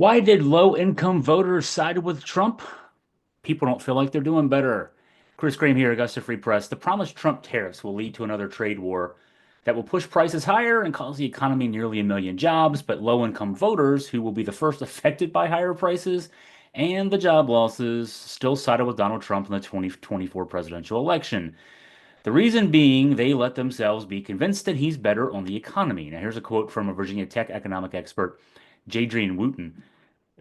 Why did low-income voters side with Trump? People don't feel like they're doing better. Chris Graham here, Augusta Free Press. The promised Trump tariffs will lead to another trade war that will push prices higher and cause the economy nearly a million jobs, but low-income voters, who will be the first affected by higher prices and the job losses, still sided with Donald Trump in the 2024 presidential election. The reason being they let themselves be convinced that he's better on the economy. Now, here's a quote from a Virginia Tech economic expert, Jadrian Wooten.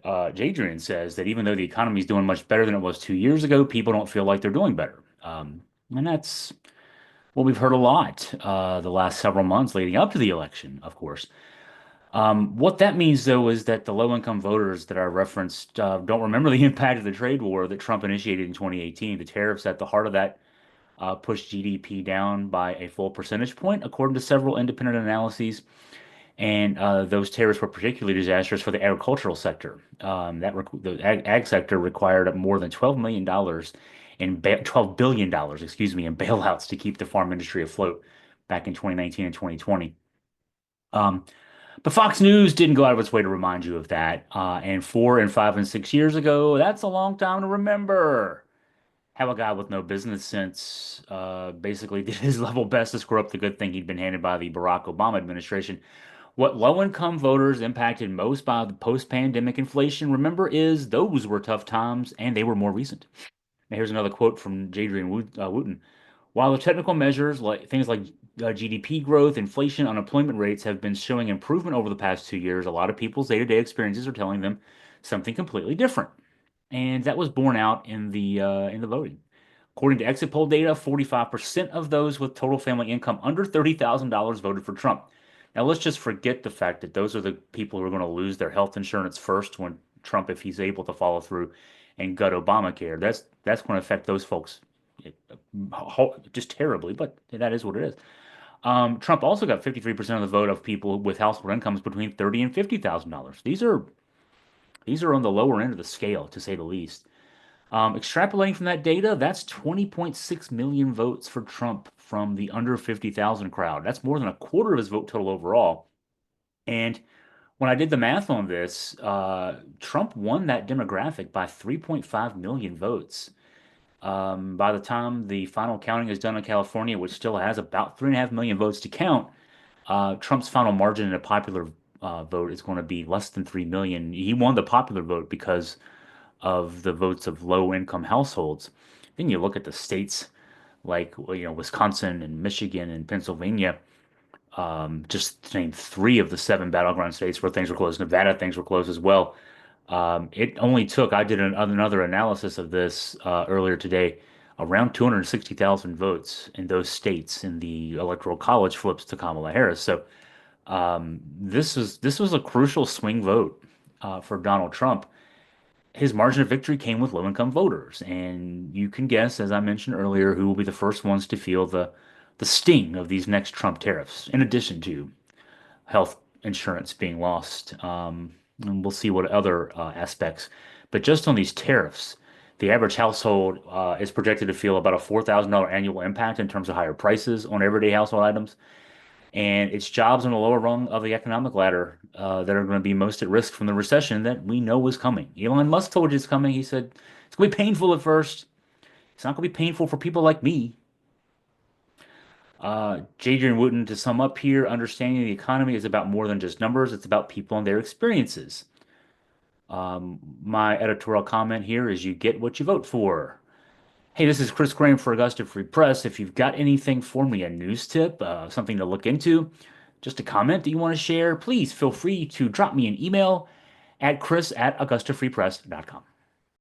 Jadrian says that even though the economy is doing much better than it was 2 years ago, people don't feel like they're doing better. And that's what we've heard a lot the last several months leading up to the election, of course. What that means, though, is that the low-income voters that I referenced don't remember the impact of the trade war that Trump initiated in 2018. The tariffs at the heart of that pushed GDP down by a full percentage point, according to several independent analyses. And those tariffs were particularly disastrous for the agricultural sector. The ag sector required more than $12 million $12 billion, excuse me, in bailouts to keep the farm industry afloat back in 2019 and 2020. Um, but Fox News didn't go out of its way to remind you of that. And 4 and 5 and 6 years ago, that's a long time to remember. How a guy with no business sense basically did his level best to screw up the good thing he'd been handed by the Barack Obama administration. What low-income voters impacted most by the post-pandemic inflation, remember, is those were tough times and they were more recent. Now, here's another quote from Wooten. While the technical measures, like things like GDP growth, inflation, unemployment rates, have been showing improvement over the past 2 years, a lot of people's day-to-day experiences are telling them something completely different. And that was borne out in the voting. According to exit poll data, 45% of those with total family income under $30,000 voted for Trump. Now, let's just forget the fact that those are the people who are going to lose their health insurance first when Trump, if he's able to follow through and gut Obamacare. That's going to affect those folks just terribly, but that is what it is. Trump also got 53% of the vote of people with household incomes between $30,000 and $50,000. These are on the lower end of the scale, to say the least. Extrapolating from that data, that's 20.6 million votes for Trump from the under 50,000 crowd. That's more than a quarter of his vote total overall. And when I did the math on this, Trump won that demographic by 3.5 million votes. By the time the final counting is done in California, which still has about 3.5 million votes to count, Trump's final margin in a popular vote is going to be less than 3 million. He won the popular vote because of the votes of low income households. Then you look at the states like Wisconsin and Michigan and Pennsylvania, just to name three of the seven battleground states where things were close. Nevada, things were close as well. It only took, I did another analysis of this earlier today, around 260,000 votes in those states in the Electoral College flips to Kamala Harris. So this was a crucial swing vote for Donald Trump. His margin of victory came with low-income voters, and you can guess, as I mentioned earlier, who will be the first ones to feel the sting of these next Trump tariffs, in addition to health insurance being lost. And we'll see what other aspects. But just on these tariffs, the average household is projected to feel about a $4,000 annual impact in terms of higher prices on everyday household items. And it's jobs on the lower rung of the economic ladder that are going to be most at risk from the recession that we know is coming. Elon Musk told you it's coming. He said it's going to be painful at first. It's not going to be painful for people like me. Jadrian Wooten, to sum up here, understanding the economy is about more than just numbers. It's about people and their experiences. My editorial comment here is you get what you vote for. Hey, this is Chris Graham for Augusta Free Press. If you've got anything for me, a news tip, something to look into, just a comment that you want to share, please feel free to drop me an email at chris@augustafreepress.com.